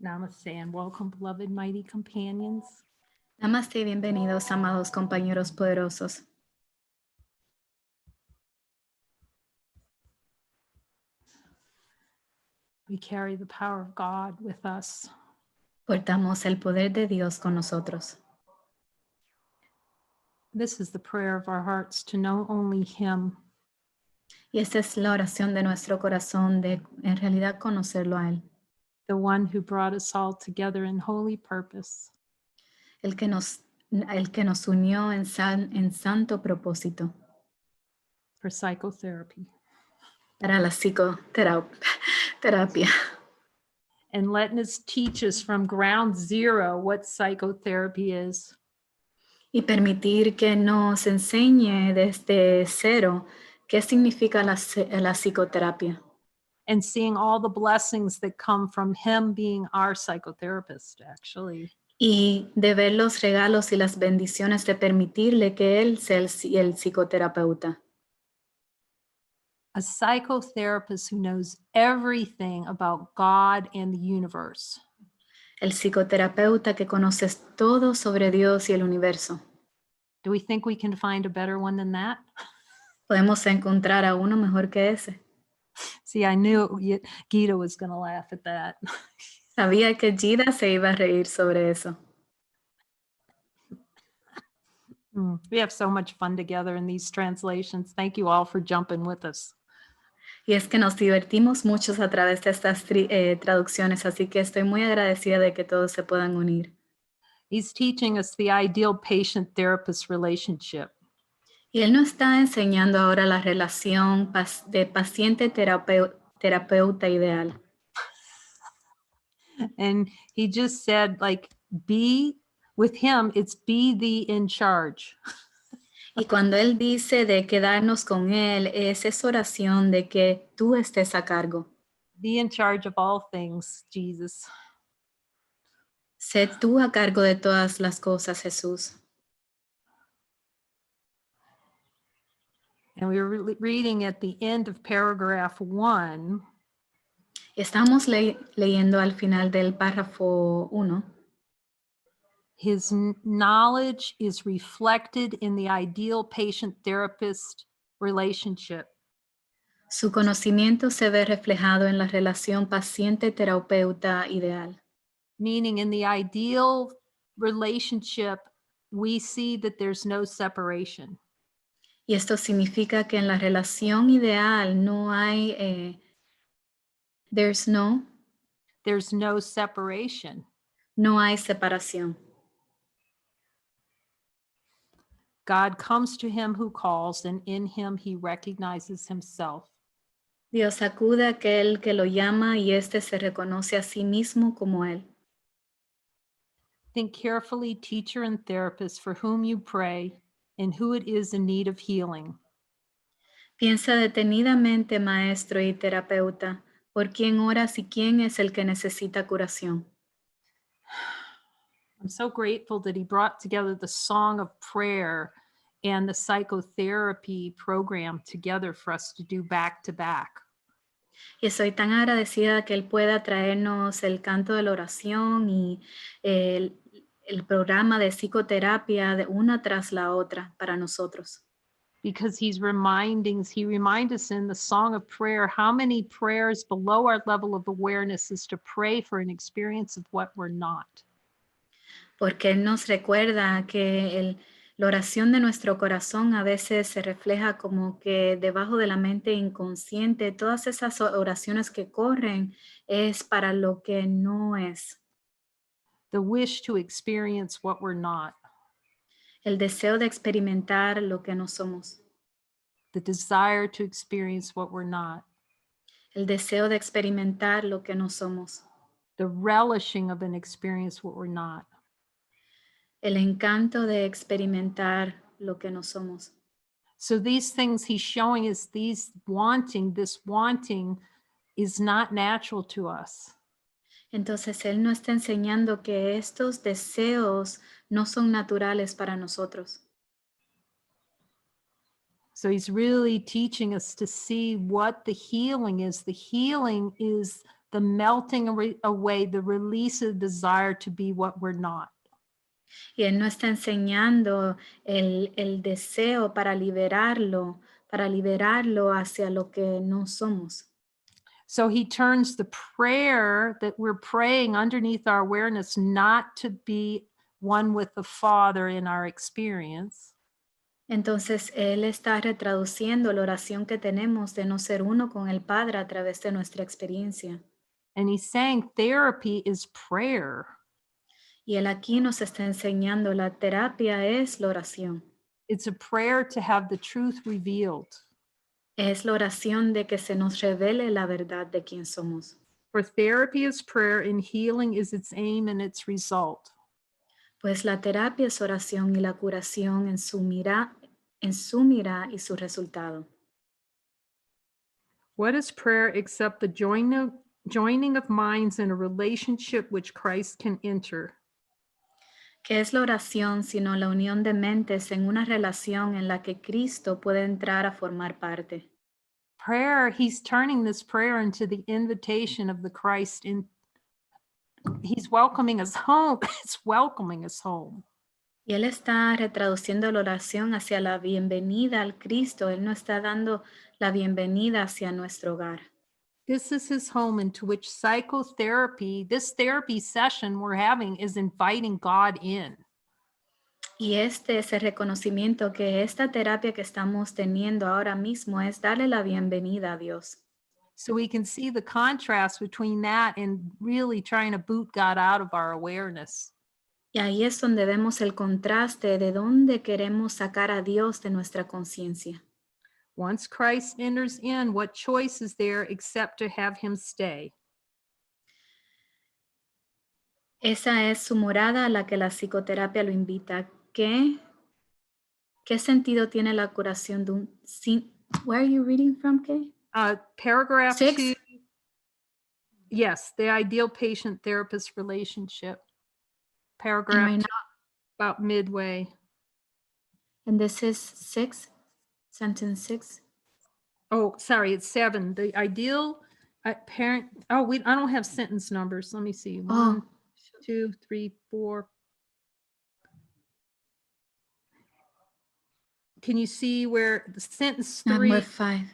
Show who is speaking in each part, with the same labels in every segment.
Speaker 1: Namaste and welcome, beloved mighty companions.
Speaker 2: Namaste, bienvenidos, amados compañeros poderosos.
Speaker 1: We carry the power of God with us.
Speaker 2: Portamos el poder de Dios con nosotros.
Speaker 1: This is the prayer of our hearts, to know only Him,
Speaker 2: Y esta es la oración de nuestro corazón, de en realidad conocerlo a Él.
Speaker 1: the one who brought us all together in holy purpose.
Speaker 2: El que nos unió en santo propósito
Speaker 1: For psychotherapy.
Speaker 2: para la psicoterapia.
Speaker 1: And letting us teach us from ground zero what psychotherapy is.
Speaker 2: Y permitir que nos enseñe desde cero qué significa la psicoterapia.
Speaker 1: And seeing all the blessings that come from Him being our psychotherapist, actually.
Speaker 2: Y de ver los regalos y las bendiciones de permitirle que Él sea el psicoterapeuta.
Speaker 1: A psychotherapist who knows everything about God and the universe.
Speaker 2: El psicoterapeuta que conoce todo sobre Dios y el universo.
Speaker 1: Do we think we can find a better one than that?
Speaker 2: ¿Podemos encontrar a uno mejor que ese?
Speaker 1: See, I knew Gita was going to laugh at that.
Speaker 2: Sabía que Gita se iba a reír sobre eso.
Speaker 1: We have so much fun together in these translations. Thank you all for jumping with us.
Speaker 2: Y es que nos divertimos muchos a través de estas traducciones, así que estoy muy agradecida de que todos se puedan unir.
Speaker 1: He's teaching us the ideal patient-therapist relationship.
Speaker 2: Y él nos está enseñando ahora la relación de paciente-terapeuta ideal.
Speaker 1: And he just said, like, with him, it's be the in charge.
Speaker 2: Y cuando él dice de quedarnos con él, es esa oración de que tú estés a cargo.
Speaker 1: Be in charge of all things, Jesus.
Speaker 2: Sé tú a cargo de todas las cosas, Jesús.
Speaker 1: And we were reading at the end of paragraph 1.
Speaker 2: Estamos leyendo al final del párrafo 1.
Speaker 1: His knowledge is reflected in the ideal patient-therapist relationship.
Speaker 2: Su conocimiento se ve reflejado en la relación paciente-terapeuta ideal.
Speaker 1: Meaning in the ideal relationship, we see that there's no separation.
Speaker 2: Y esto significa que en la relación ideal no hay, there's no
Speaker 1: separation.
Speaker 2: No hay separación.
Speaker 1: God comes to him who calls, and in him he recognizes himself.
Speaker 2: Dios acude a aquel que lo llama y éste se reconoce a sí mismo como él.
Speaker 1: Think carefully, teacher and therapist, for whom you pray and who it is in need of healing.
Speaker 2: Piensa detenidamente, maestro y terapeuta, por quién oras y quién es el que necesita curación.
Speaker 1: I'm so grateful that he brought together the song of prayer and the psychotherapy program together for us to do back to back.
Speaker 2: Y estoy tan agradecida que él pueda traernos el canto de la oración y el programa de psicoterapia de una tras la otra para nosotros.
Speaker 1: Because he reminds us in the song of prayer how many prayers below our level of awareness is to pray for an experience of what we're not.
Speaker 2: Porque él nos recuerda que la oración de nuestro corazón a veces se refleja como que debajo de la mente inconsciente, todas esas oraciones que corren es para lo que no es.
Speaker 1: The wish to experience what we're not.
Speaker 2: El deseo de experimentar lo que no somos.
Speaker 1: The desire to experience what we're not.
Speaker 2: El deseo de experimentar lo que no somos.
Speaker 1: The relishing of an experience what we're not.
Speaker 2: El encanto de experimentar lo que no somos.
Speaker 1: So these things he's showing us, this wanting is not natural to us.
Speaker 2: Entonces él nos está enseñando que estos deseos no son naturales para nosotros.
Speaker 1: So he's really teaching us to see what the healing is. The healing is the melting away, the release of desire to be what we're not.
Speaker 2: Y Él nos está enseñando el deseo para liberarlo hacia lo que no somos.
Speaker 1: So he turns the prayer that we're praying underneath our awareness not to be one with the Father in our experience,
Speaker 2: Entonces Él está retraduciendo la oración que tenemos de no ser uno con el Padre a través de nuestra experiencia.
Speaker 1: and he's saying therapy is prayer.
Speaker 2: Y Él aquí nos está enseñando la terapia es la oración.
Speaker 1: It's a prayer to have the truth revealed.
Speaker 2: Es la oración de que se nos revele la verdad de quién somos.
Speaker 1: For therapy is prayer and healing is its aim and its result.
Speaker 2: Pues la terapia es oración y la curación en su mira y su resultado.
Speaker 1: What is prayer except the joining of minds in a relationship which Christ can enter?
Speaker 2: ¿Qué es la oración sino la unión de mentes en una relación en la que Cristo puede entrar a formar parte?
Speaker 1: Prayer, he's turning this prayer into the invitation of the Christ in. He's welcoming us home. It's welcoming us home.
Speaker 2: Y Él está retraduciendo la oración hacia la bienvenida al Cristo. Él no está dando la bienvenida hacia nuestro hogar.
Speaker 1: This is his home into which psychotherapy, this therapy session we're having, is inviting God in.
Speaker 2: Y este es el reconocimiento que esta terapia que estamos teniendo ahora mismo es darle la bienvenida a Dios.
Speaker 1: So we can see the contrast between that and really trying to boot God out of our awareness.
Speaker 2: Y ahí es donde vemos el contraste de dónde queremos sacar a Dios de nuestra conciencia.
Speaker 1: Once Christ enters in, what choice is there except to have him stay?
Speaker 2: Esa es su morada a la que la psicoterapia lo invita. ¿Qué sentido tiene la curación de un... Where are you reading from, Kay?
Speaker 1: Paragraph
Speaker 2: 6?
Speaker 1: 2. Yes, the ideal patient-therapist relationship. Paragraph
Speaker 2: right
Speaker 1: 2, about midway.
Speaker 2: And this is 6, sentence 6.
Speaker 1: Oh, sorry, it's 7. The ideal parent. Oh, I don't have sentence numbers. Let me see. 1, 2, 3, 4. Can you see where the sentence 3?
Speaker 2: Number 5.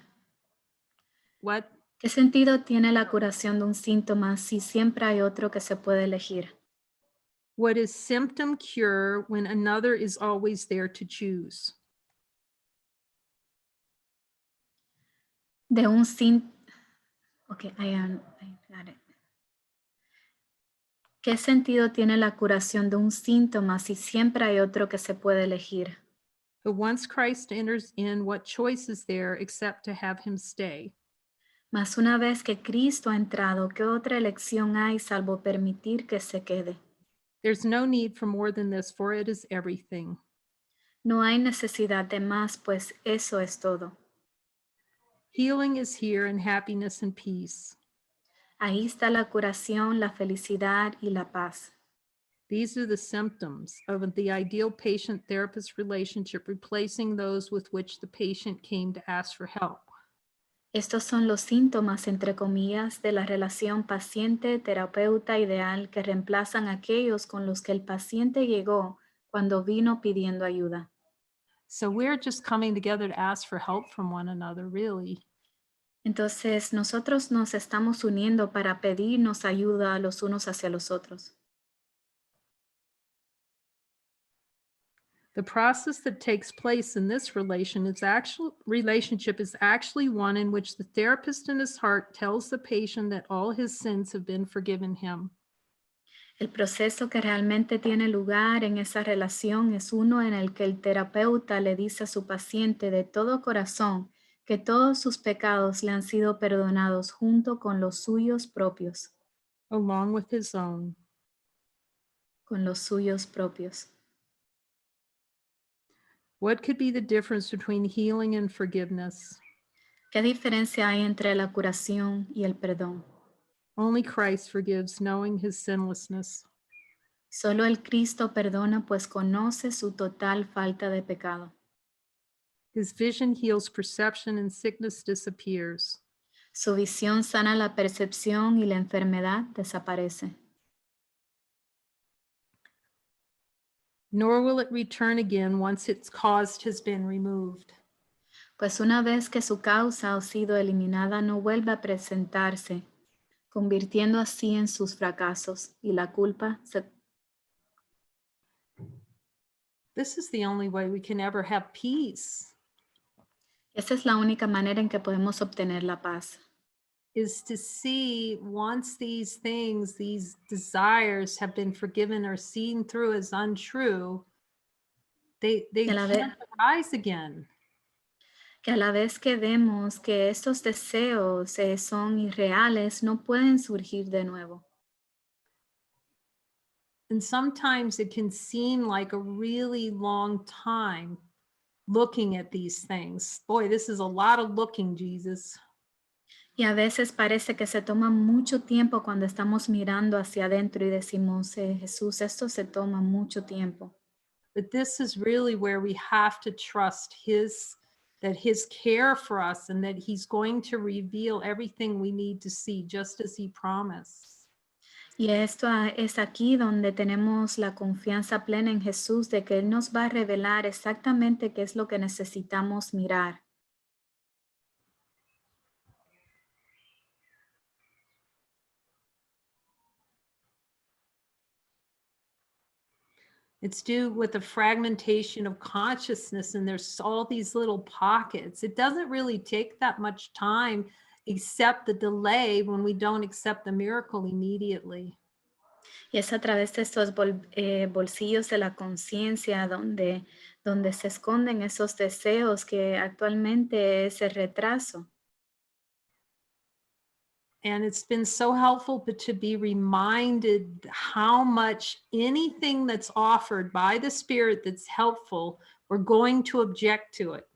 Speaker 1: What?
Speaker 2: ¿Qué sentido tiene la curación de un síntoma si siempre hay otro que se puede elegir?
Speaker 1: What is symptom cure when another is always there to choose?
Speaker 2: De un síntoma. Okay, I got it. ¿Qué sentido tiene la curación de un síntoma si siempre hay otro que se puede elegir?
Speaker 1: But once Christ enters in, what choice is there except to have him stay?
Speaker 2: Mas una vez que Cristo ha entrado, ¿qué otra elección hay salvo permitir que se quede?
Speaker 1: There's no need for more than this, for it is everything.
Speaker 2: No hay necesidad de más, pues eso es todo.
Speaker 1: Healing is here and happiness and peace.
Speaker 2: Ahí está la curación, la felicidad y la paz.
Speaker 1: These are the symptoms of the ideal patient-therapist relationship, replacing those with which the patient came to ask for help.
Speaker 2: Estos son los síntomas, entre comillas, de la relación paciente-terapeuta ideal que reemplazan aquellos con los que el paciente llegó cuando vino pidiendo ayuda.
Speaker 1: So we're just coming together to ask for help from one another, really.
Speaker 2: Entonces, nosotros nos estamos uniendo para pedirnos ayuda los unos hacia los otros.
Speaker 1: The process that takes place in this relationship is actually one in which the therapist in his heart tells the patient that all his sins have been forgiven him.
Speaker 2: El proceso que realmente tiene lugar en esa relación es uno en el que el terapeuta le dice a su paciente de todo corazón que todos sus pecados le han sido perdonados junto con los suyos propios.
Speaker 1: Along with his own.
Speaker 2: Con los suyos propios.
Speaker 1: What could be the difference between healing and forgiveness?
Speaker 2: ¿Qué diferencia hay entre la curación y el perdón?
Speaker 1: Only Christ forgives, knowing his sinlessness.
Speaker 2: Solo el Cristo perdona, pues conoce su total falta de pecado.
Speaker 1: His vision heals perception and sickness disappears.
Speaker 2: Su visión sana la percepción y la enfermedad desaparece.
Speaker 1: Nor will it return again once its cause has been removed.
Speaker 2: Pues una vez que su causa ha sido eliminada, no vuelve a presentarse, convirtiendo así en sus fracasos y la culpa se...
Speaker 1: This is the only way we can ever have peace,
Speaker 2: Esa es la única manera en que podemos obtener la paz.
Speaker 1: is to see once these things, these desires have been forgiven or seen through as untrue, they
Speaker 2: Que a la vez,
Speaker 1: can't arise again.
Speaker 2: que a la vez que vemos que estos deseos son irreales, no pueden surgir de nuevo.
Speaker 1: And sometimes it can seem like a really long time looking at these things. Boy, this is a lot of looking, Jesus.
Speaker 2: Y a veces parece que se toma mucho tiempo cuando estamos mirando hacia adentro y decimos, Jesús, esto se toma mucho tiempo.
Speaker 1: But this is really where we have to trust that his care for us and that he's going to reveal everything we need to see, just as he promised.
Speaker 2: Y esto es aquí donde tenemos la confianza plena en Jesús de que Él nos va a revelar exactamente qué es lo que necesitamos mirar.
Speaker 1: It's due with the fragmentation of consciousness, and there's all these little pockets. It doesn't really take that much time, except the delay when we don't accept the miracle immediately.
Speaker 2: Y es a través de estos bolsillos de la conciencia donde se esconden esos deseos que actualmente es el retraso.
Speaker 1: And it's been so helpful to be reminded how much anything that's offered by the Spirit that's helpful, we're going to object to it.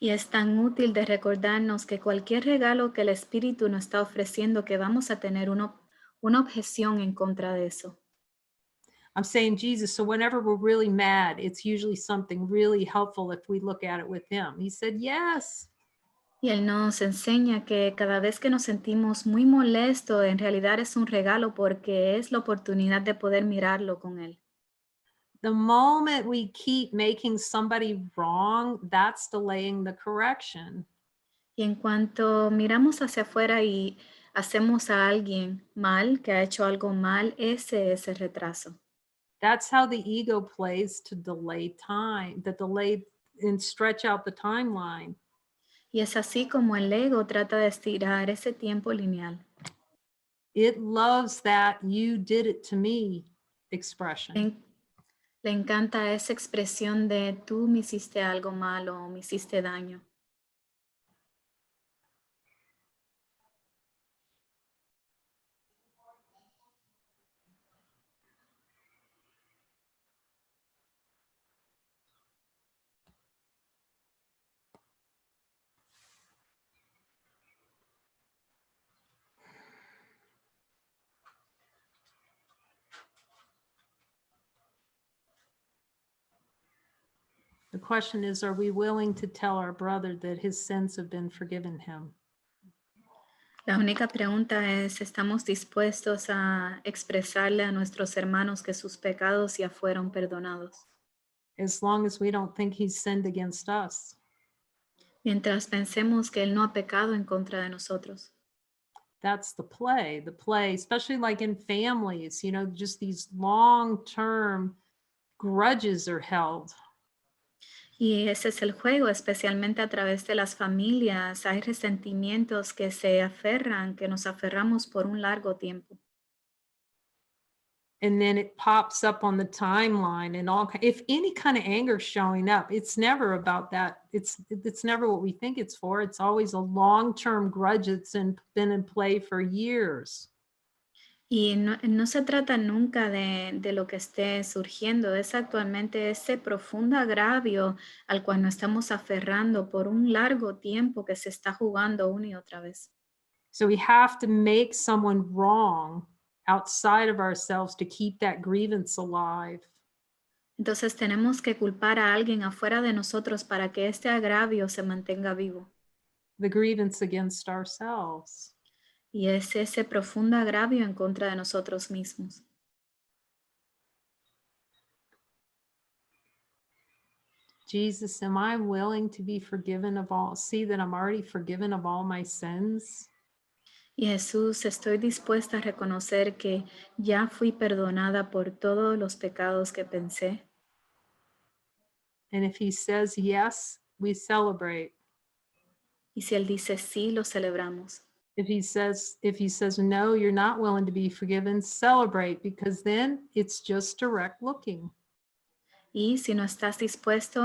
Speaker 2: Y es tan útil de recordarnos que cualquier regalo que el Espíritu nos está ofreciendo, que vamos a tener una objeción en contra de eso.
Speaker 1: I'm saying Jesus, so whenever we're really mad, it's usually something really helpful if we look at it with him. He said, yes.
Speaker 2: Y Él nos enseña que cada vez que nos sentimos muy molestos, en realidad es un regalo porque es la oportunidad de poder mirarlo con Él.
Speaker 1: The moment we keep making somebody wrong, that's delaying the correction.
Speaker 2: Y en cuanto miramos hacia afuera y hacemos a alguien mal, que ha hecho algo mal, ese es el retraso.
Speaker 1: That's how the ego plays to delay time, the delay and stretch out the timeline.
Speaker 2: Y es así como el ego trata de estirar ese tiempo lineal.
Speaker 1: It loves that you did it to me expression.
Speaker 2: Le encanta esa expresión de tú me hiciste algo malo o me hiciste daño.
Speaker 1: The question is, are we willing to tell our brother that his sins have been forgiven him?
Speaker 2: La única pregunta es, ¿estamos dispuestos a expresarle a nuestros hermanos que sus pecados ya fueron perdonados?
Speaker 1: As long as we don't think he's sinned against us.
Speaker 2: Mientras pensemos que Él no ha pecado en contra de nosotros.
Speaker 1: That's the play, especially like in families, just these long-term grudges are held.
Speaker 2: Y ese es el juego, especialmente a través de las familias. Hay resentimientos que se aferran, que nos aferramos por un largo tiempo.
Speaker 1: And then it pops up on the timeline and if any kind of anger showing up, it's never about that. It's never what we think it's for. It's always a long-term grudge that's been in play for years.
Speaker 2: Y no se trata nunca de lo que esté surgiendo, es actualmente ese profundo agravio al cual nos estamos aferrando por un largo tiempo que se está jugando una y otra vez.
Speaker 1: So we have to make someone wrong outside of ourselves to keep that grievance alive.
Speaker 2: Entonces tenemos que culpar a alguien afuera de nosotros para que este agravio se mantenga vivo.
Speaker 1: the grievance against ourselves.
Speaker 2: Y es ese profundo agravio en contra de nosotros mismos.
Speaker 1: Jesus, am I willing to be forgiven of all? See that I'm already forgiven of all my sins?
Speaker 2: Y Jesús, estoy dispuesta a reconocer que ya fui perdonada por todos los pecados que pensé.
Speaker 1: And if he says yes, we celebrate.
Speaker 2: Y si Él dice sí, lo celebramos.
Speaker 1: If he says no, you're not willing to be forgiven, celebrate, because then it's just direct looking.
Speaker 2: Y si no estás dispuesto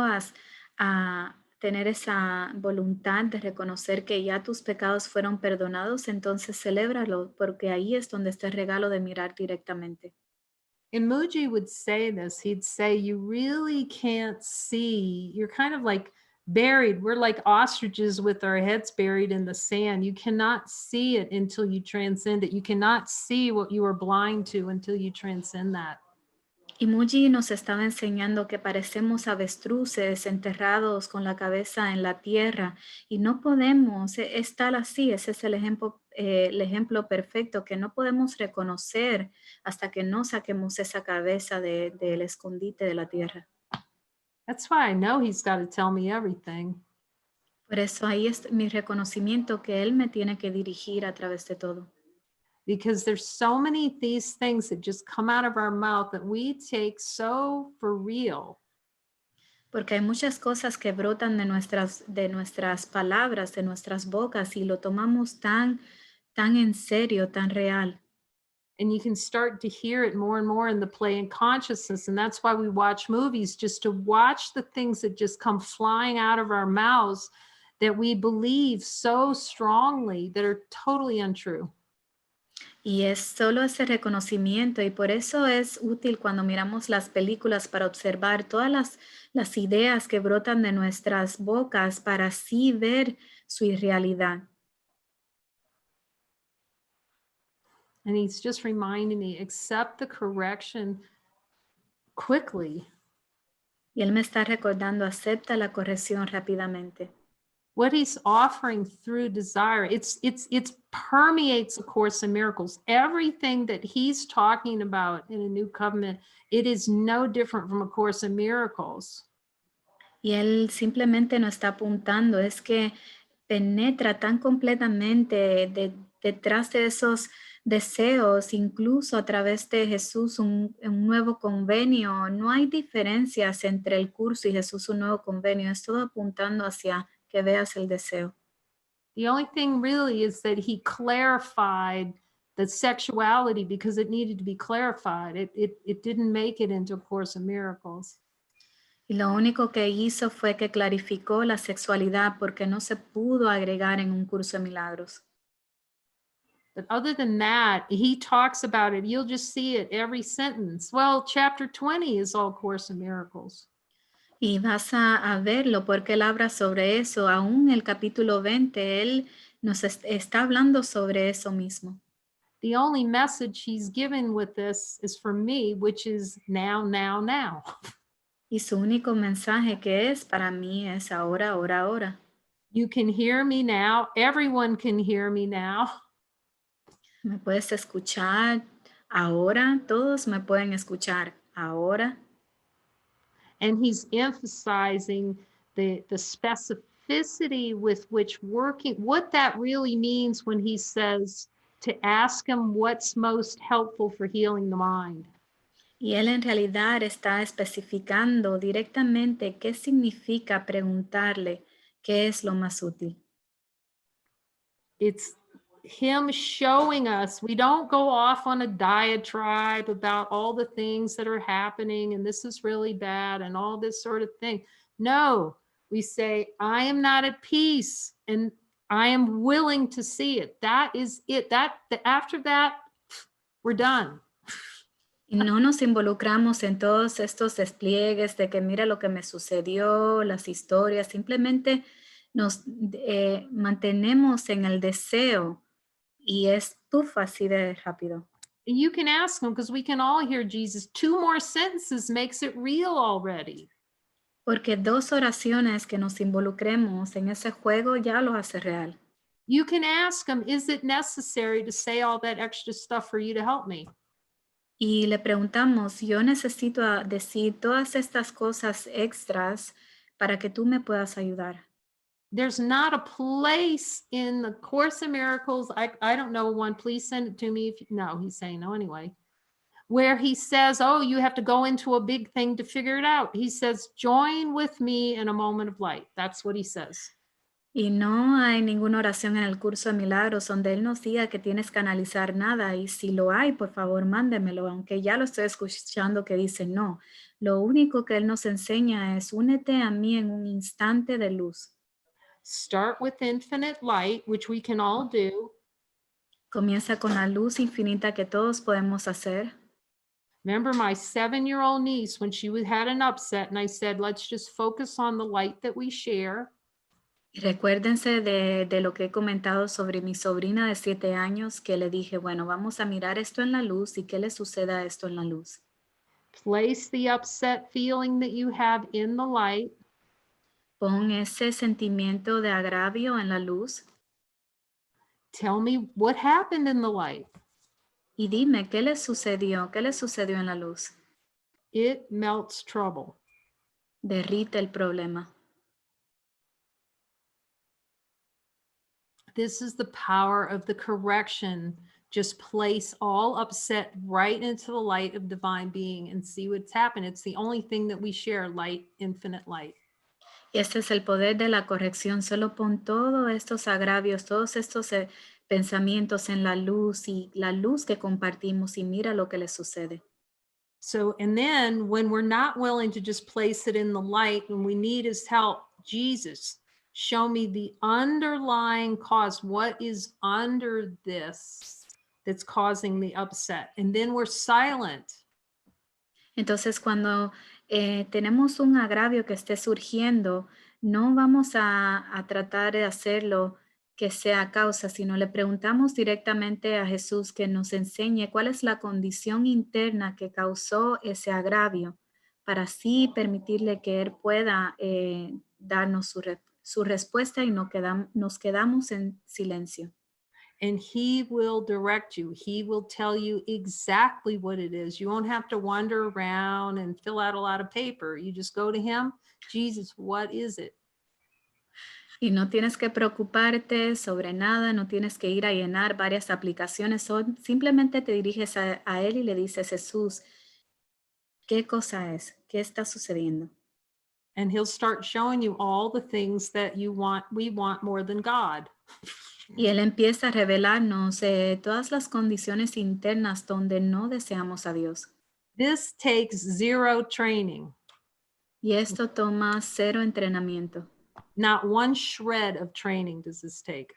Speaker 2: a tener esa voluntad de reconocer que ya tus pecados fueron perdonados, entonces celébralo, porque ahí es donde está el regalo de mirar directamente.
Speaker 1: And Muji would say this, he'd say, you really can't see, you're kind of like buried. We're like ostriches with our heads buried in the sand. You cannot see it until you transcend it. You cannot see what you were blind to until you transcend that.
Speaker 2: Y Muji nos estaba enseñando que parecemos avestruces enterrados con la cabeza en la tierra y no podemos estar así. Ese es el ejemplo perfecto, que no podemos reconocer hasta que no saquemos esa cabeza del escondite de la tierra.
Speaker 1: That's why I know he's got to tell me everything.
Speaker 2: Por eso ahí es mi reconocimiento, que Él me tiene que dirigir a través de todo.
Speaker 1: Because there's so many these things that just come out of our mouth that we take so for real.
Speaker 2: Porque hay muchas cosas que brotan de nuestras palabras, de nuestras bocas, y lo tomamos tan en serio, tan real.
Speaker 1: And you can start to hear it more and more in the play and consciousness. And that's why we watch movies, just to watch the things that just come flying out of our mouths that we believe so strongly that are totally untrue.
Speaker 2: Y es solo ese reconocimiento, y por eso es útil cuando miramos las películas, para observar todas las ideas que brotan de nuestras bocas, para así ver su irrealidad.
Speaker 1: And he's just reminding me, accept the correction quickly.
Speaker 2: Y Él me está recordando, acepta la corrección rápidamente.
Speaker 1: What he's offering through desire, it's permeates A Course in Miracles. Everything that he's talking about in a new covenant, it is no different from A Course in Miracles.
Speaker 2: Y Él simplemente nos está apuntando, es que penetra tan completamente detrás de esos deseos, incluso a través de Jesús, un nuevo convenio. No hay diferencias entre el curso y Jesús, un nuevo convenio. Es todo apuntando hacia que veas el deseo.
Speaker 1: The only thing really is that he clarified the sexuality because it needed to be clarified. It didn't make it into A Course in Miracles.
Speaker 2: Y lo único que hizo fue que clarificó la sexualidad, porque no se pudo agregar en un curso de milagros.
Speaker 1: But other than that, he talks about it. You'll just see it every sentence. Well, chapter 20 is all Course in Miracles.
Speaker 2: Y vas a verlo, porque Él habla sobre eso. Aún el capítulo 20, Él nos está hablando sobre eso mismo.
Speaker 1: The only message he's given with this is for me, which is now, now, now.
Speaker 2: Y su único mensaje que es para mí es ahora, ahora, ahora.
Speaker 1: You can hear me now. Everyone can hear me now.
Speaker 2: ¿Me puedes escuchar ahora? Todos me pueden escuchar ahora.
Speaker 1: And he's emphasizing the specificity with which working, what that really means when he says to ask him what's most helpful for healing the mind.
Speaker 2: Y Él en realidad está especificando directamente qué significa preguntarle qué es lo más útil.
Speaker 1: It's him showing us, we don't go off on a diatribe about all the things that are happening and this is really bad and all this sort of thing. No, we say, I am not at peace and I am willing to see it. That is it. After that, we're done.
Speaker 2: Y no nos involucramos en todos estos despliegues de que mira lo que me sucedió, las historias. Simplemente nos mantenemos en el deseo, y es puff, así de rápido.
Speaker 1: You can ask him, because we can all hear Jesus. 2 more sentences makes it real already.
Speaker 2: Porque dos oraciones que nos involucremos en ese juego ya lo hace real.
Speaker 1: You can ask him, is it necessary to say all that extra stuff for you to help me?
Speaker 2: Y le preguntamos, yo necesito decir todas estas cosas extras para que tú me puedas ayudar.
Speaker 1: There's not a place in the Course in Miracles, I don't know one, please send it to me if you, no, he's saying no anyway, where he says, oh, you have to go into a big thing to figure it out. He says, join with me in a moment of light. That's what he says.
Speaker 2: Y no hay ninguna oración en el curso de milagros donde Él nos diga que tienes que analizar nada. Y si lo hay, por favor, mándemelo, aunque ya lo estoy escuchando que dice no. Lo único que Él nos enseña es únete a mí en un instante de luz.
Speaker 1: Start with infinite light, which we can all do.
Speaker 2: Comienza con la luz infinita que todos podemos hacer.
Speaker 1: Remember my 7-year-old niece when she had an upset and I said, let's just focus on the light that we share.
Speaker 2: Y recuérdense de lo que he comentado sobre mi sobrina de 7 años, que le dije, bueno, vamos a mirar esto en la luz y qué le suceda a esto en la luz.
Speaker 1: Place the upset feeling that you have in the light.
Speaker 2: Pon ese sentimiento de agravio en la luz
Speaker 1: Tell me what happened in the light.
Speaker 2: y dime, ¿qué le sucedió? ¿Qué le sucedió en la luz?
Speaker 1: It melts trouble.
Speaker 2: Derrite el problema.
Speaker 1: This is the power of the correction. Just place all upset right into the light of divine being and see what's happened. It's the only thing that we share, light, infinite light.
Speaker 2: Este es el poder de la corrección. Solo pon todos estos agravios, todos estos pensamientos en la luz y la luz que compartimos y mira lo que le sucede.
Speaker 1: So, and then when we're not willing to just place it in the light, when we need his help, Jesus, show me the underlying cause. What is under this that's causing the upset? And then we're silent.
Speaker 2: Entonces, cuando tenemos un agravio que esté surgiendo, no vamos a tratar de hacerlo que sea causa, sino le preguntamos directamente a Jesús que nos enseñe cuál es la condición interna que causó ese agravio, para así permitirle que Él pueda darnos su respuesta y nos quedamos en silencio.
Speaker 1: And he will direct you. He will tell you exactly what it is. You won't have to wander around and fill out a lot of paper. You just go to him. Jesus, what is it?
Speaker 2: Y no tienes que preocuparte sobre nada, no tienes que ir a llenar varias aplicaciones, simplemente te diriges a Él y le dices, Jesús, ¿qué cosa es? ¿Qué está sucediendo?
Speaker 1: And he'll start showing you all the things that we want more than God.
Speaker 2: Y Él empieza a revelarnos todas las condiciones internas donde no deseamos a Dios.
Speaker 1: This takes zero training.
Speaker 2: Y esto toma 0 entrenamiento.
Speaker 1: Not one shred of training does this take.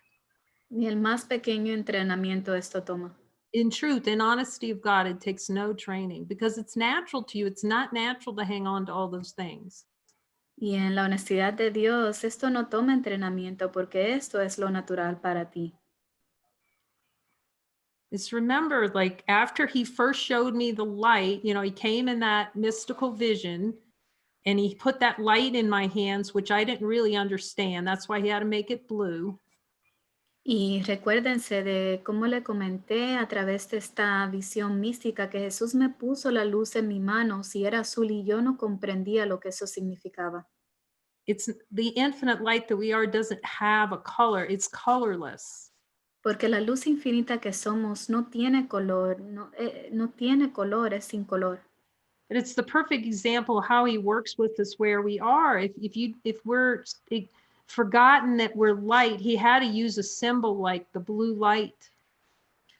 Speaker 2: Ni el más pequeño entrenamiento esto toma.
Speaker 1: In truth, in honesty of God, it takes no training because it's natural to you. It's not natural to hang on to all those things.
Speaker 2: Y en la honestidad de Dios, esto no toma entrenamiento porque esto es lo natural para ti.
Speaker 1: It's remember, like after he first showed me the light, you know, he came in that mystical vision and he put that light in my hands, which I didn't really understand. That's why he had to make it blue.
Speaker 2: Y recuérdense de cómo le comenté a través de esta visión mística que Jesús me puso la luz en mi mano si era azul y yo no comprendía lo que eso significaba.
Speaker 1: It's the infinite light that we are doesn't have a color. It's colorless.
Speaker 2: Porque la luz infinita que somos no tiene color, no tiene color, es sin color.
Speaker 1: But it's the perfect example of how he works with us where we are. If we're forgotten that we're light, he had to use a symbol like the blue light.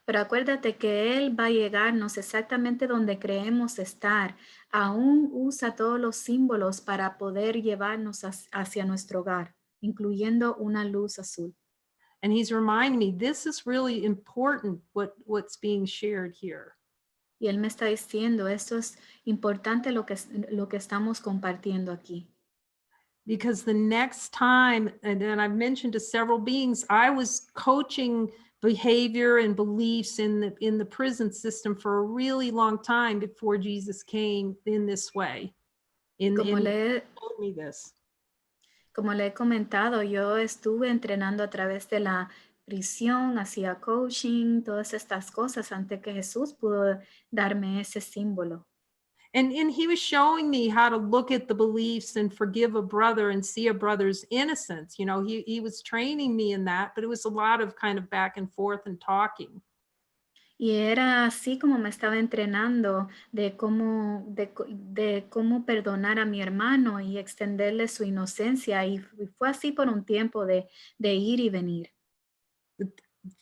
Speaker 2: Pero acuérdate que Él va a llegarnos exactamente donde creemos estar. Aún usa todos los símbolos para poder llevarnos hacia nuestro hogar, incluyendo una luz azul.
Speaker 1: And he's reminding me, this is really important, what's being shared here.
Speaker 2: Y Él me está diciendo, esto es importante lo que estamos compartiendo aquí.
Speaker 1: Because the next time, and then I've mentioned to several beings, I was coaching behavior and beliefs in the prison system for a really long time before Jesus came in this way.
Speaker 2: Como
Speaker 1: in
Speaker 2: le,
Speaker 1: told me this.
Speaker 2: como le he comentado, yo estuve entrenando a través de la prisión, hacía coaching, todas estas cosas antes que Jesús pudo darme ese símbolo.
Speaker 1: And he was showing me how to look at the beliefs and forgive a brother and see a brother's innocence. You know, he was training me in that, but it was a lot of kind of back and forth and talking.
Speaker 2: Y era así como me estaba entrenando de cómo perdonar a mi hermano y extenderle su inocencia. Y fue así por un tiempo de ir y venir.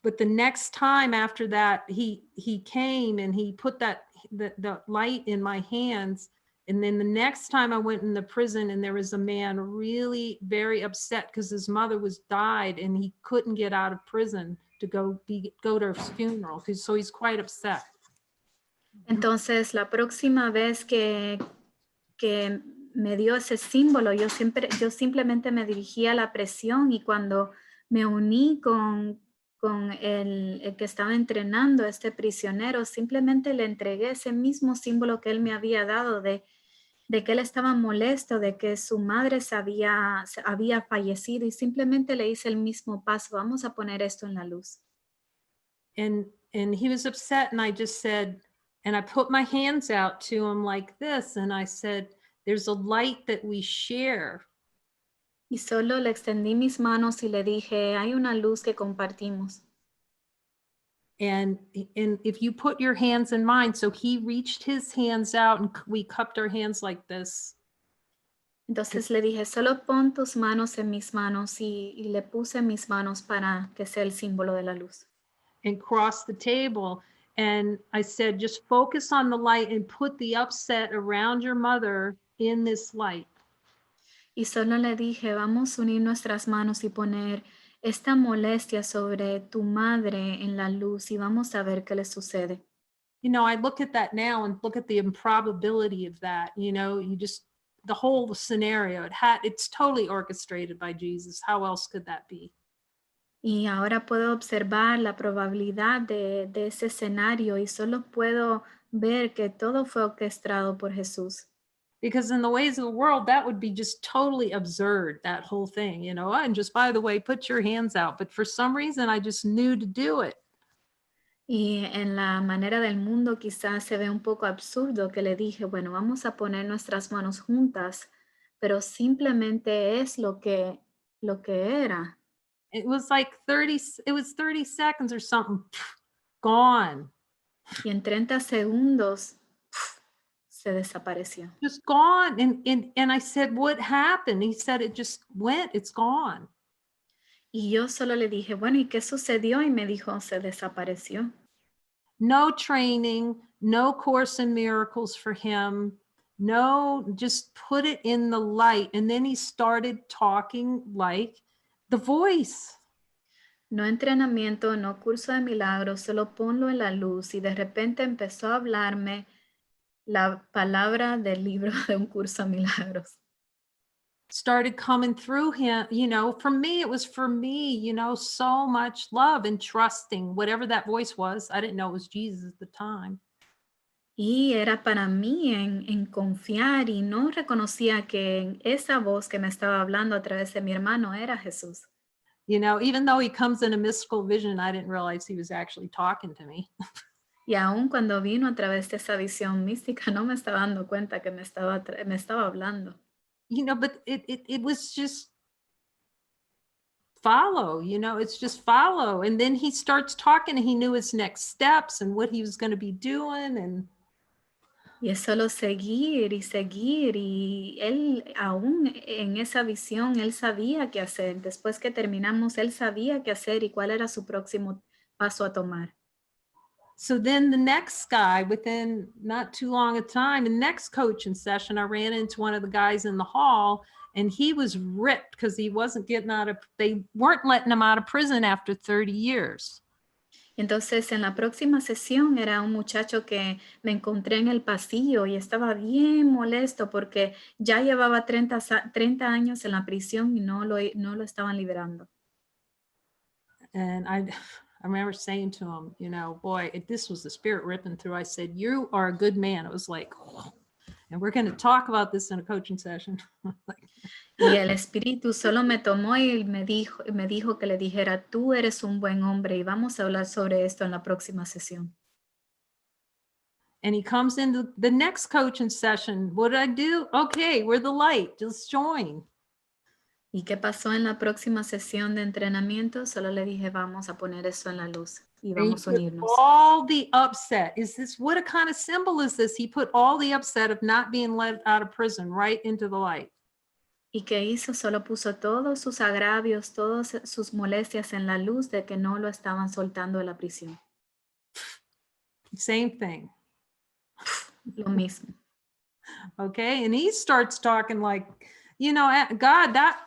Speaker 1: But the next time after that, he came and he put the light in my hands. And then the next time I went in the prison, and there was a man really very upset because his mother was died and he couldn't get out of prison to go to her funeral. So he's quite upset.
Speaker 2: Entonces, la próxima vez que me dio ese símbolo, yo simplemente me dirigí a la presión, y cuando me uní con el que estaba entrenando a este prisionero, simplemente le entregué ese mismo símbolo que él me había dado de que él estaba molesto de que su madre había fallecido, y simplemente le hice el mismo paso. Vamos a poner esto en la luz.
Speaker 1: And he was upset, and I just said, and I put my hands out to him like this, and I said, there's a light that we share.
Speaker 2: Y solo le extendí mis manos y le dije, hay una luz que compartimos.
Speaker 1: And if you put your hands in mine, so he reached his hands out and we cupped our hands like this.
Speaker 2: Entonces le dije, solo pon tus manos en mis manos, y le puse mis manos para que sea el símbolo de la luz.
Speaker 1: And crossed the table. And I said, just focus on the light and put the upset around your mother in this light.
Speaker 2: Y solo le dije, vamos a unir nuestras manos y poner esta molestia sobre tu madre en la luz, y vamos a ver qué le sucede.
Speaker 1: You know, I look at that now and look at the improbability of that. You know, the whole scenario, it's totally orchestrated by Jesus. How else could that be?
Speaker 2: Y ahora puedo observar la probabilidad de ese escenario, y solo puedo ver que todo fue orquestado por Jesús.
Speaker 1: Because in the ways of the world, that would be just totally absurd, that whole thing, you know, and just, by the way, put your hands out. But for some reason, I just knew to do it.
Speaker 2: Y en la manera del mundo quizás se ve un poco absurdo que le dije, bueno, vamos a poner nuestras manos juntas, pero simplemente es lo que era.
Speaker 1: It was like 30 seconds or something, gone,
Speaker 2: Y en 30 segundos se desapareció.
Speaker 1: just gone. And I said, what happened? He said, it just went, it's gone.
Speaker 2: Y yo solo le dije, bueno, ¿y qué sucedió? Y me dijo, se desapareció.
Speaker 1: No training, no course in miracles for him. No, just put it in the light. And then he started talking like the voice.
Speaker 2: No entrenamiento, no curso de milagros, solo ponlo en la luz. Y de repente empezó a hablarme la palabra del libro de un curso de milagros.
Speaker 1: Started coming through him. You know, for me, it was for me, you know, so much love and trusting whatever that voice was. I didn't know it was Jesus at the time.
Speaker 2: Y era para mí en confiar, y no reconocía que esa voz que me estaba hablando a través de mi hermano era Jesús.
Speaker 1: You know, even though he comes in a mystical vision, I didn't realize he was actually talking to me.
Speaker 2: Y aun cuando vino a través de esa visión mística, no me estaba dando cuenta que me estaba hablando.
Speaker 1: You know, but it was just follow, you know, it's just follow. And then he starts talking, and he knew his next steps and what he was going to be doing. And
Speaker 2: Y es solo seguir y seguir, y él aún en esa visión, él sabía qué hacer. Después que terminamos, él sabía qué hacer y cuál era su próximo paso a tomar.
Speaker 1: so then the next guy, within not too long a time, the next coaching session, I ran into one of the guys in the hall, and he was ripped because he wasn't getting they weren't letting him out of prison after 30 years.
Speaker 2: Entonces, en la próxima sesión era un muchacho que me encontré en el pasillo, y estaba bien molesto porque ya llevaba 30 años en la prisión y no lo estaban liberando.
Speaker 1: And I remember saying to him, you know, boy, if this was the spirit ripping through, I said, you are a good man. It was like, And we're going to talk about this in a coaching session.
Speaker 2: Y el Espíritu solo me tomó y me dijo que le dijera, tú eres un buen hombre y vamos a hablar sobre esto en la próxima sesión.
Speaker 1: And he comes into the next coaching session. What did I do? Okay, we're the light. Just join.
Speaker 2: ¿Y qué pasó en la próxima sesión de entrenamiento? Solo le dije, vamos a poner eso en la luz y
Speaker 1: And he
Speaker 2: vamos a
Speaker 1: put
Speaker 2: unirnos.
Speaker 1: all the upset. What a kind of symbol is this? He put all the upset of not being let out of prison right into the light.
Speaker 2: ¿Y qué hizo? Solo puso todos sus agravios, todas sus molestias en la luz de que no lo estaban soltando de la prisión.
Speaker 1: Same thing.
Speaker 2: Lo mismo.
Speaker 1: Okay. And he starts talking like, God, that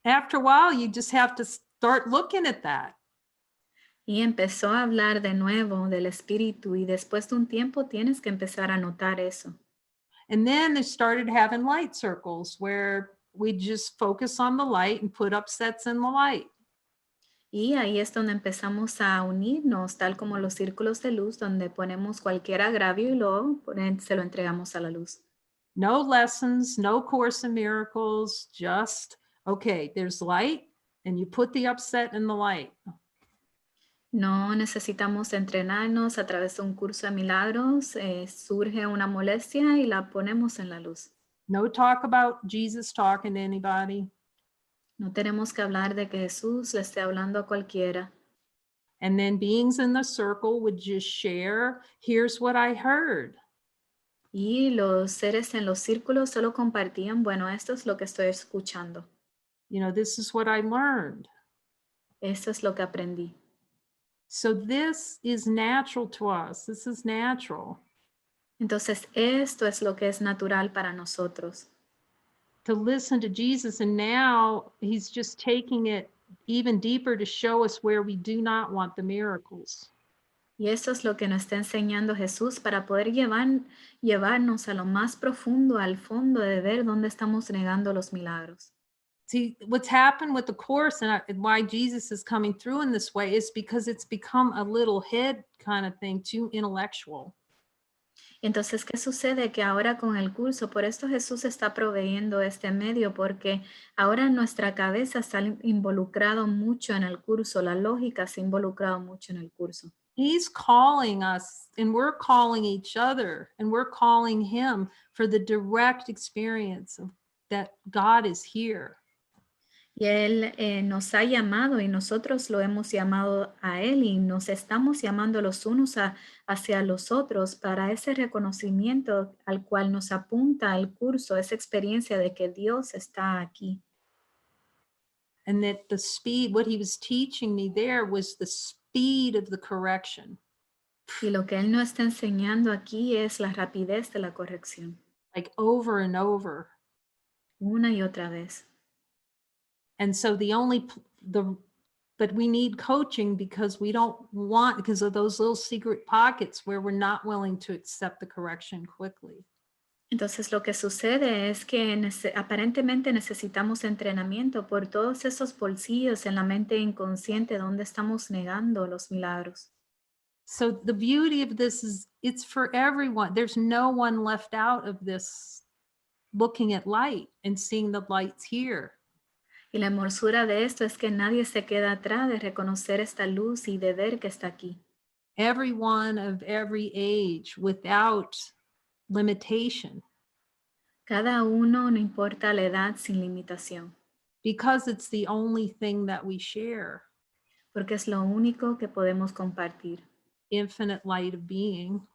Speaker 1: after a while, you just have to start looking at that.
Speaker 2: Y empezó a hablar de nuevo del espíritu y después de un tiempo tienes que empezar a notar eso.
Speaker 1: And then they started having light circles where we just focus on the light and put upsets in the light.
Speaker 2: Y ahí es donde empezamos a unirnos, tal como los círculos de luz, donde ponemos cualquier agravio y luego se lo entregamos a la luz.
Speaker 1: No lessons, no Course in Miracles, just, okay, there's light and you put the upset in the light.
Speaker 2: No necesitamos entrenarnos a través de un curso de milagros, surge una molestia y la ponemos en la luz.
Speaker 1: No talk about Jesus talking to anybody.
Speaker 2: No tenemos que hablar de que Jesús le esté hablando a cualquiera.
Speaker 1: And then beings in the circle would just share, here's what I heard.
Speaker 2: Y los seres en los círculos solo compartían, bueno, esto es lo que estoy escuchando.
Speaker 1: This is what I learned.
Speaker 2: Esto es lo que aprendí.
Speaker 1: So this is natural to us. This is natural.
Speaker 2: Entonces, esto es lo que es natural para nosotros.
Speaker 1: To listen to Jesus, and now he's just taking it even deeper to show us where we do not want the miracles.
Speaker 2: Y esto es lo que nos está enseñando Jesús para poder llevarnos a lo más profundo, al fondo de ver dónde estamos negando los milagros.
Speaker 1: See, what's happened with the Course and why Jesus is coming through in this way is because it's become a little head kind of thing, too intellectual.
Speaker 2: Entonces, ¿qué sucede? Que ahora con el curso, por esto Jesús está proveyendo este medio, porque ahora nuestra cabeza está involucrado mucho en el curso, la lógica se ha involucrado mucho en el curso.
Speaker 1: He's calling us and we're calling each other and we're calling him for the direct experience of that God is here.
Speaker 2: Y Él nos ha llamado y nosotros lo hemos llamado a Él y nos estamos llamando los unos hacia los otros para ese reconocimiento al cual nos apunta el curso, esa experiencia de que Dios está aquí.
Speaker 1: And that the speed, what he was teaching me there was the speed of the correction.
Speaker 2: Y lo que Él nos está enseñando aquí es la rapidez de la corrección.
Speaker 1: Like over and over.
Speaker 2: Una y otra vez.
Speaker 1: And so but we need coaching because because of those little secret pockets where we're not willing to accept the correction quickly.
Speaker 2: Entonces lo que sucede es que aparentemente necesitamos entrenamiento por todos esos bolsillos en la mente inconsciente donde estamos negando los milagros.
Speaker 1: So the beauty of this is it's for everyone. There's no one left out of this looking at light and seeing the lights here.
Speaker 2: Y la hermosura de esto es que nadie se queda atrás de reconocer esta luz y de ver que está aquí.
Speaker 1: Everyone of every age without limitation.
Speaker 2: Cada uno, no importa la edad, sin limitación.
Speaker 1: Because it's the only thing that we share.
Speaker 2: Porque es lo único que podemos compartir.
Speaker 1: Infinite light of being.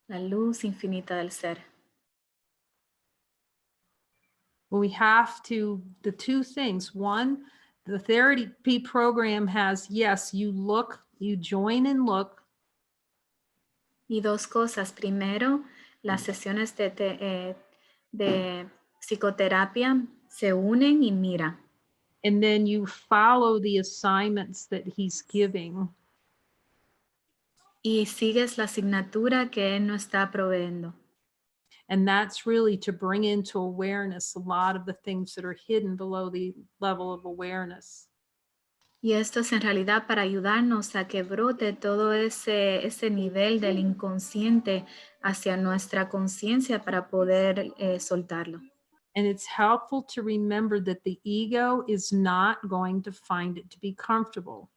Speaker 2: La luz infinita del ser.
Speaker 1: We have the two things. One, the therapy program has, yes, you join and look.
Speaker 2: Y dos cosas. Primero, las sesiones de psicoterapia se unen y mira.
Speaker 1: And then you follow the assignments that he's giving.
Speaker 2: Y sigues la asignatura que él nos está proveyendo.
Speaker 1: And that's really to bring into awareness a lot of the things that are hidden below the level of awareness.
Speaker 2: Y esto es en realidad para ayudarnos a que brote todo ese nivel del inconsciente hacia nuestra conciencia para poder soltarlo.
Speaker 1: And it's helpful to remember that the ego is not going to find it to be comfortable.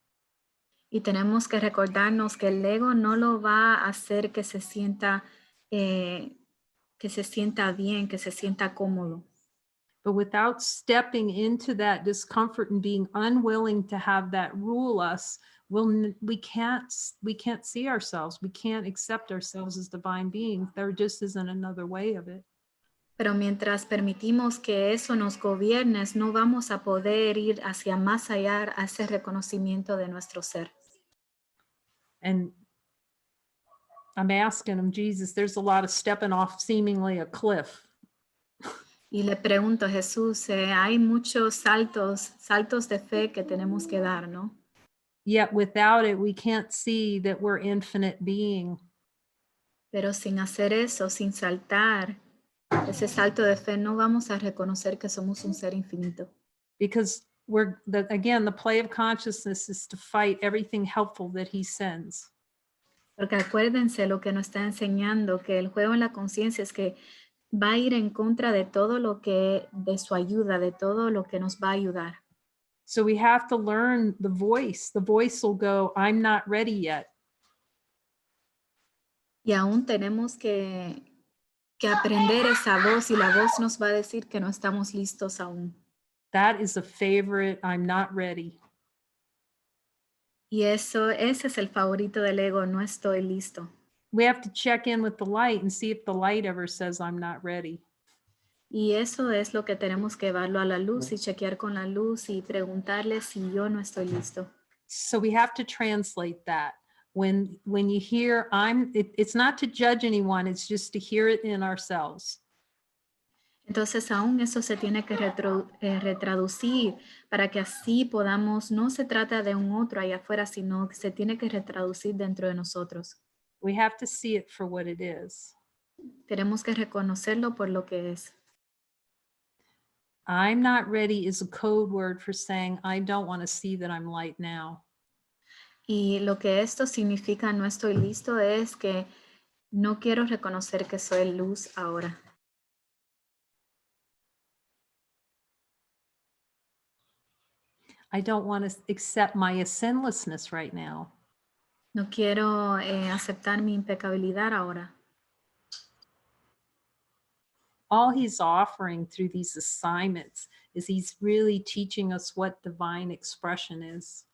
Speaker 2: Y tenemos que recordarnos que el ego no lo va a hacer eh, que se sienta bien, que se sienta cómodo.
Speaker 1: But without stepping into that discomfort and being unwilling to have that rule us, we can't see ourselves. We can't accept ourselves as divine beings. There just isn't another way of it.
Speaker 2: Pero mientras permitimos que eso nos gobierne, no vamos a poder ir hacia más allá a ese reconocimiento de nuestro ser.
Speaker 1: And I'm asking him, Jesus, there's a lot of stepping off seemingly a cliff.
Speaker 2: Y le pregunto a Jesús, hay muchos saltos de fe que tenemos que dar, ¿no?
Speaker 1: Yet without it, we can't see that we're infinite being.
Speaker 2: Pero sin hacer eso, sin saltar ese salto de fe, no vamos a reconocer que somos un ser infinito.
Speaker 1: Because again, the play of consciousness is to fight everything helpful that he sends.
Speaker 2: Porque acuérdense lo que nos está enseñando, que el juego en la conciencia es que va a ir en contra de todo lo que, de su ayuda, de todo lo que nos va a ayudar.
Speaker 1: So we have to learn the voice. The voice will go, I'm not ready yet.
Speaker 2: Y aún tenemos que aprender esa voz y la voz nos va a decir que no estamos listos aún.
Speaker 1: That is a favorite, I'm not ready.
Speaker 2: Y ese es el favorito del ego, no estoy listo.
Speaker 1: We have to check in with the light and see if the light ever says, I'm not ready.
Speaker 2: Y eso es lo que tenemos que llevarlo a la luz y chequear con la luz y preguntarle si yo no estoy listo.
Speaker 1: So we have to translate that. When you hear, it's not to judge anyone, it's just to hear it in ourselves.
Speaker 2: Entonces aún eso se tiene que retraducir para que así podamos, no se trata de un otro allá afuera, sino que se tiene que retraducir dentro de nosotros.
Speaker 1: We have to see it for what it is.
Speaker 2: Tenemos que reconocerlo por lo que es.
Speaker 1: I'm not ready is a code word for saying, I don't want to see that I'm light now.
Speaker 2: Y lo que esto significa no estoy listo es que no quiero reconocer que soy luz ahora.
Speaker 1: I don't want to accept my sinlessness right now.
Speaker 2: No quiero aceptar mi impecabilidad ahora.
Speaker 1: All he's offering through these assignments is he's really teaching us what divine expression is.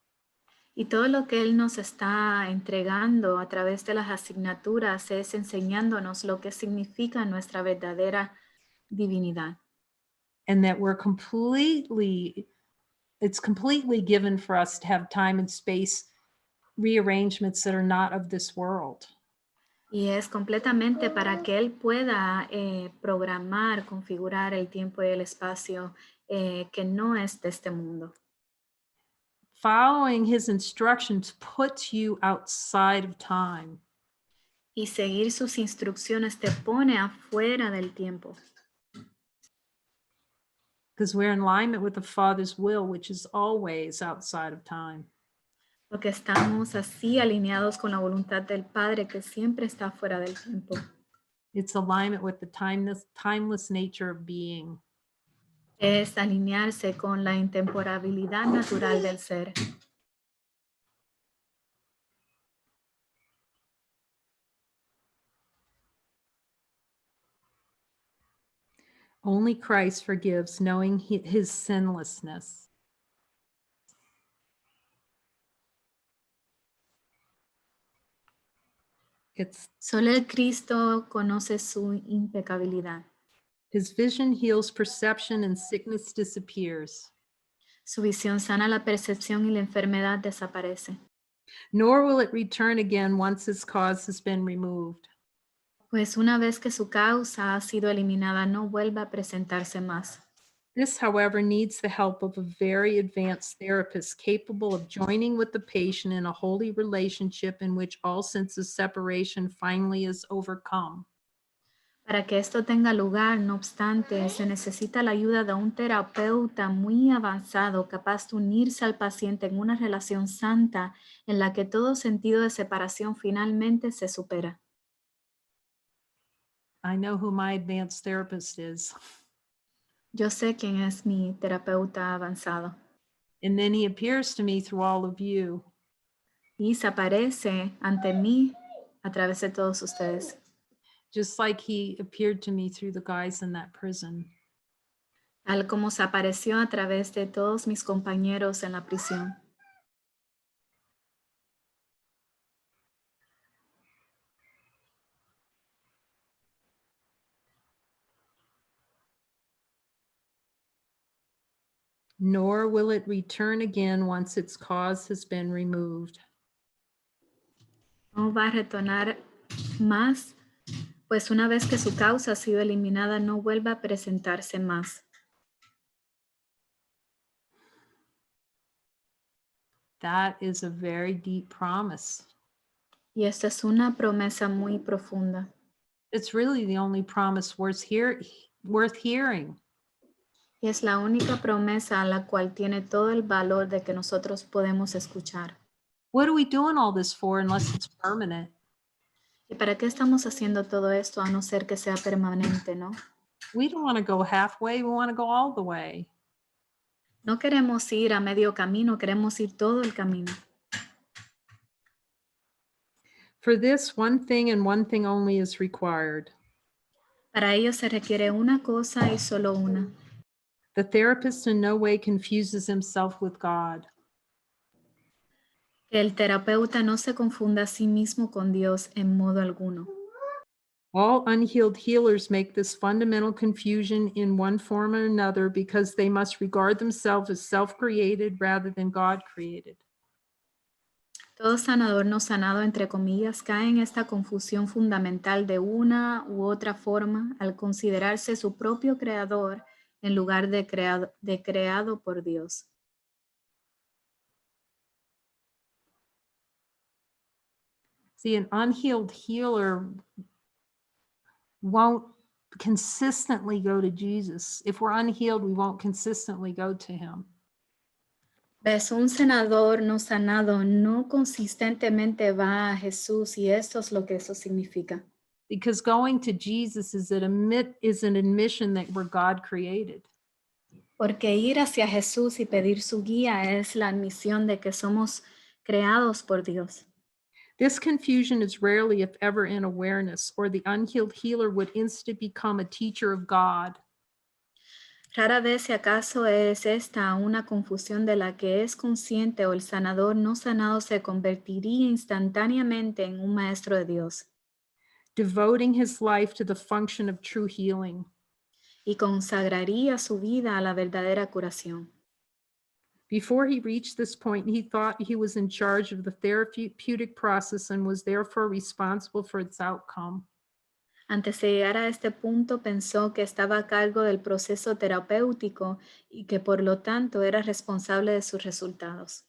Speaker 2: Y todo lo que Él nos está entregando a través de las asignaturas es enseñándonos lo que significa nuestra verdadera divinidad.
Speaker 1: And that it's completely given for us to have time and space rearrangements that are not of this world.
Speaker 2: Y es completamente para que Él pueda programar, configurar el tiempo y el espacio que no es de este mundo.
Speaker 1: Following his instructions puts you outside of time.
Speaker 2: Y seguir sus instrucciones te pone afuera del tiempo.
Speaker 1: Because we're in alignment with the Father's will, which is always outside of time.
Speaker 2: Porque estamos así alineados con la voluntad del Padre que siempre está fuera del tiempo.
Speaker 1: It's alignment with the timeless nature of being.
Speaker 2: Es alinearse con la intemporalidad natural del ser.
Speaker 1: Only Christ forgives, knowing his sinlessness.
Speaker 2: Solo el Cristo conoce su impecabilidad.
Speaker 1: His vision heals perception and sickness disappears.
Speaker 2: Su visión sana la percepción y la enfermedad desaparece.
Speaker 1: Nor will it return again once its cause has been removed.
Speaker 2: Pues una vez que su causa ha sido eliminada, no vuelve a presentarse más.
Speaker 1: This, however, needs the help of a very advanced therapist capable of joining with the patient in a holy relationship in which all sense of separation finally is overcome.
Speaker 2: Para que esto tenga lugar, no obstante, se necesita la ayuda de un terapeuta muy avanzado, capaz de unirse al paciente en una relación santa en la que todo sentido de separación finalmente se supera.
Speaker 1: I know who my advanced therapist is.
Speaker 2: Yo sé quién es mi terapeuta avanzado
Speaker 1: And then he appears to me through all of you.
Speaker 2: y se aparece ante mí a través de todos ustedes,
Speaker 1: Just like he appeared to me through the guys in that prison.
Speaker 2: tal como se apareció a través de todos mis compañeros en la prisión.
Speaker 1: Nor will it return again once its cause has been removed.
Speaker 2: No va a retornar más, pues una vez que su causa ha sido eliminada, no vuelve a presentarse más.
Speaker 1: That is a very deep promise.
Speaker 2: Y esta es una promesa muy profunda.
Speaker 1: It's really the only promise worth hearing.
Speaker 2: Y es la única promesa a la cual tiene todo el valor de que nosotros podemos escuchar.
Speaker 1: What are we doing all this for unless it's permanent?
Speaker 2: ¿Y para qué estamos haciendo todo esto a no ser que sea permanente, no?
Speaker 1: We don't want to go halfway, we want to go all the way.
Speaker 2: No queremos ir a medio camino, queremos ir todo el camino.
Speaker 1: For this, one thing and one thing only is required.
Speaker 2: Para ello se requiere una cosa y solo una.
Speaker 1: The therapist in no way confuses himself with God.
Speaker 2: Que el terapeuta no se confunda a sí mismo con Dios en modo alguno.
Speaker 1: All unhealed healers make this fundamental confusion in one form or another because they must regard themselves as self-created rather than God-created.
Speaker 2: Todo sanador no sanado, entre comillas, cae en esta confusión fundamental de una u otra forma al considerarse su propio creador en lugar de creado por Dios.
Speaker 1: See, an unhealed healer won't consistently go to Jesus. If we're unhealed, we won't consistently go to him.
Speaker 2: ¿Ves? Un sanador no sanado no consistentemente va a Jesús y esto es lo que eso significa.
Speaker 1: Because going to Jesus is an admission that we're God created.
Speaker 2: Porque ir hacia Jesús y pedir su guía es la admisión de que somos creados por Dios.
Speaker 1: This confusion is rarely, if ever, in awareness, or the unhealed healer would instantly become a teacher of God.
Speaker 2: Rara vez si acaso es esta una confusión de la que es consciente o el sanador no sanado se convertiría instantáneamente en un maestro de Dios
Speaker 1: Devoting his life to the function of true healing.
Speaker 2: y consagraría su vida a la verdadera curación.
Speaker 1: Before he reached this point, he thought he was in charge of the therapeutic process and was therefore responsible for its outcome.
Speaker 2: Antes de llegar a este punto pensó que estaba a cargo del proceso terapéutico y que por lo tanto era responsable de sus resultados.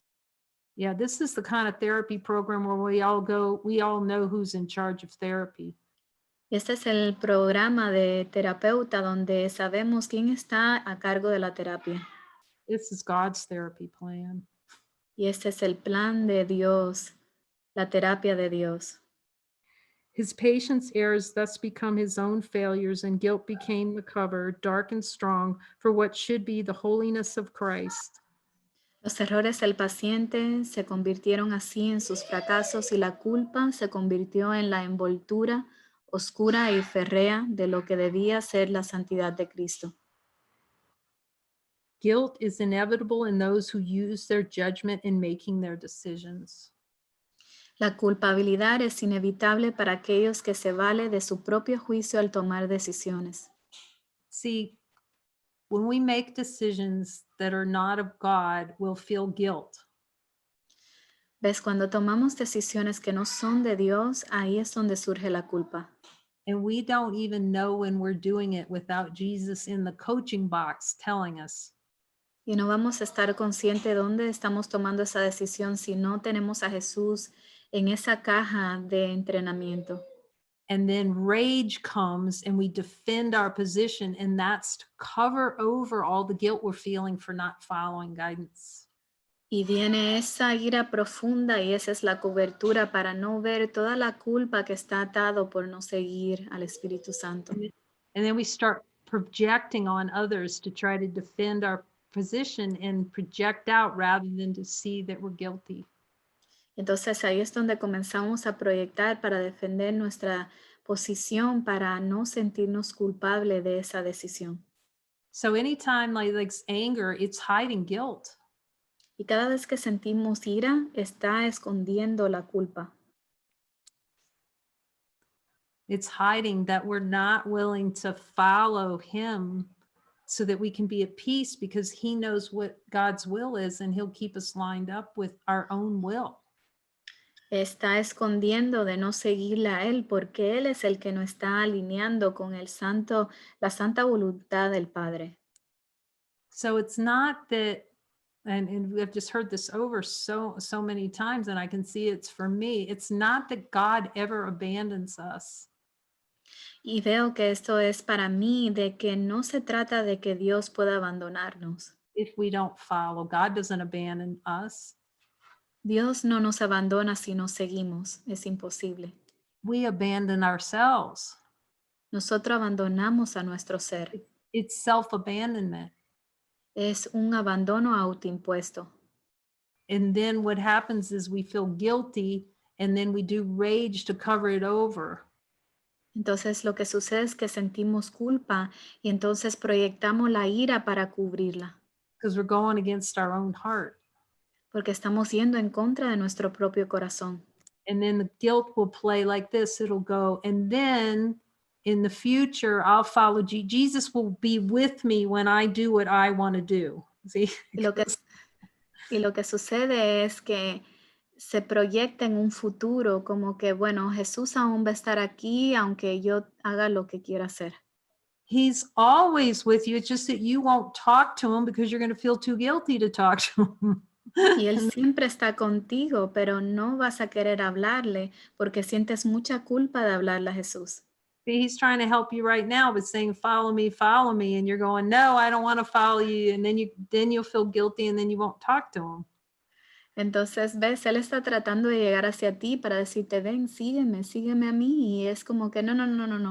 Speaker 1: Yeah, this is the kind of therapy program where we all know who's in charge of therapy.
Speaker 2: Este es el programa de terapeuta donde sabemos quién está a cargo de la terapia.
Speaker 1: This is God's therapy plan.
Speaker 2: Y este es el plan de Dios, la terapia de Dios.
Speaker 1: His patient's errors thus become his own failures, and guilt became the cover, dark and strong, for what should be the holiness of Christ.
Speaker 2: Los errores del paciente se convirtieron así en sus fracasos y la culpa se convirtió en la envoltura oscura y férrea de lo que debía ser la santidad de Cristo.
Speaker 1: Guilt is inevitable in those who use their judgment in making their decisions.
Speaker 2: La culpabilidad es inevitable para aquellos que se vale de su propio juicio al tomar decisiones.
Speaker 1: See, when we make decisions that are not of God, we'll feel guilt.
Speaker 2: ¿Ves? Cuando tomamos decisiones que no son de Dios, ahí es donde surge la culpa.
Speaker 1: And we don't even know when we're doing it without Jesus in the coaching box telling us.
Speaker 2: Y no vamos a estar conscientes de dónde estamos tomando esa decisión si no tenemos a Jesús en esa caja de entrenamiento.
Speaker 1: And then rage comes and we defend our position, and that's to cover over all the guilt we're feeling for not following guidance.
Speaker 2: Y viene esa ira profunda y esa es la cobertura para no ver toda la culpa que está atado por no seguir al Espíritu Santo.
Speaker 1: And then we start projecting on others to try to defend our position and project out rather than to see that we're guilty.
Speaker 2: Entonces ahí es donde comenzamos a proyectar para defender nuestra posición, para no sentirnos culpables de esa decisión.
Speaker 1: So anytime like anger, it's hiding guilt.
Speaker 2: Y cada vez que sentimos ira, está escondiendo la culpa.
Speaker 1: It's hiding that we're not willing to follow him so that we can be at peace, because he knows what God's will is and he'll keep us lined up with our own will.
Speaker 2: Está escondiendo de no seguirle a Él porque Él es el que nos está alineando con la santa voluntad del Padre.
Speaker 1: So it's not that, and I've just heard this over so many times, and I can see it's for me. It's not that God ever abandons us.
Speaker 2: Y veo que esto es para mí, de que no se trata de que Dios pueda abandonarnos.
Speaker 1: If we don't follow, God doesn't abandon us.
Speaker 2: Dios no nos abandona si no seguimos, es imposible.
Speaker 1: We abandon ourselves.
Speaker 2: Nosotros abandonamos a nuestro ser.
Speaker 1: It's self-abandonment.
Speaker 2: Es un abandono autoimpuesto.
Speaker 1: And then what happens is we feel guilty, and then we do rage to cover it over.
Speaker 2: Entonces lo que sucede es que sentimos culpa y entonces proyectamos la ira para cubrirla,
Speaker 1: Because we're going against our own heart.
Speaker 2: porque estamos yendo en contra de nuestro propio corazón.
Speaker 1: And then the guilt will play like this. It'll go, and then in the future, I'll follow Jesus will be with me when I do what I want to do. See?
Speaker 2: Y lo que sucede es que se proyecta en un futuro como que, bueno, Jesús aún va a estar aquí aunque yo haga lo que quiera hacer.
Speaker 1: He's always with you. It's just that you won't talk to him because you're going to feel too guilty to talk to him.
Speaker 2: Y Él siempre está contigo, pero no vas a querer hablarle porque sientes mucha culpa de hablarle a Jesús.
Speaker 1: He's trying to help you right now, but saying, follow me, and you're going, no, I don't want to follow you. And then you'll feel guilty, and then you won't talk to him.
Speaker 2: Entonces, ves, Él está tratando de llegar hacia ti para decirte, ven, sígueme a mí. Y es como que no,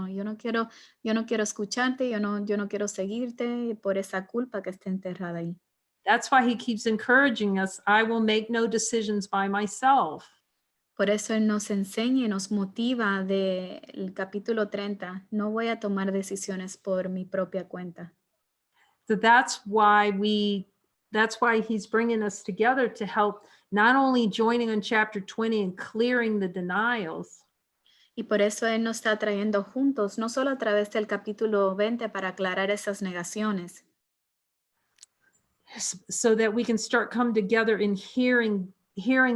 Speaker 2: yo no quiero escucharte, yo no quiero seguirte por esa culpa que está enterrada ahí.
Speaker 1: That's why he keeps encouraging us. I will make no decisions by myself.
Speaker 2: Por eso Él nos enseña y nos motiva del capítulo 30. No voy a tomar decisiones por mi propia cuenta.
Speaker 1: So that's why he's bringing us together to help, not only joining on chapter 20 and clearing the denials,
Speaker 2: Y por eso Él nos está trayendo juntos, no solo a través del capítulo 20 para aclarar esas negaciones,
Speaker 1: so that we can start come together in hearing